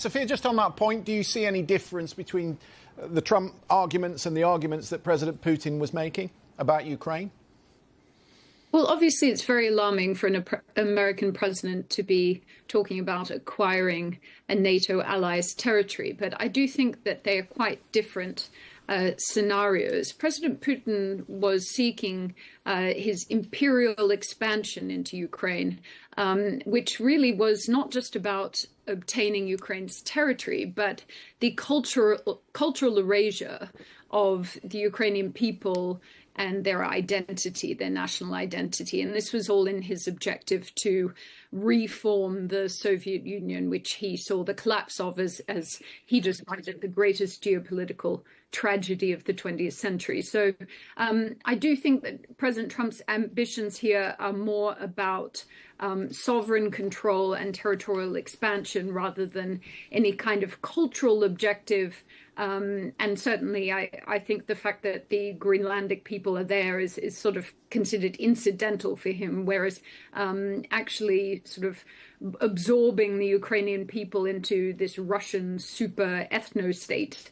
Sophia, just on that point, do you see any difference between the Trump arguments and the arguments that President Putin was making about Ukraine? Well, obviously, it's very alarming for an American president to be talking about acquiring a NATO ally's territory. But I do think that they are quite different scenarios. President Putin was seeking his imperial expansion into Ukraine, which really was not just about obtaining Ukraine's territory, but the cultural erasure of the Ukrainian people and their identity, their national identity. And this was all in his objective to reform the Soviet Union, which he saw the collapse of as he described it, the greatest geopolitical tragedy of the 20th century. So I do think that President Trump's ambitions here are more about sovereign control and territorial expansion rather than any kind of cultural objective. And certainly, I think the fact that the Greenlandic people are there is sort of considered incidental for him, whereas actually sort of absorbing the Ukrainian people into this Russian super ethno-state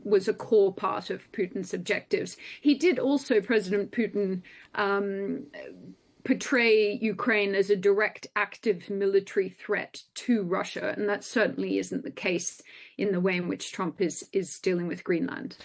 was a core part of Putin's objectives. He did also, President Putin, portray Ukraine as a direct active military threat to Russia, and that certainly isn't the case in the way in which Trump is dealing with Greenland.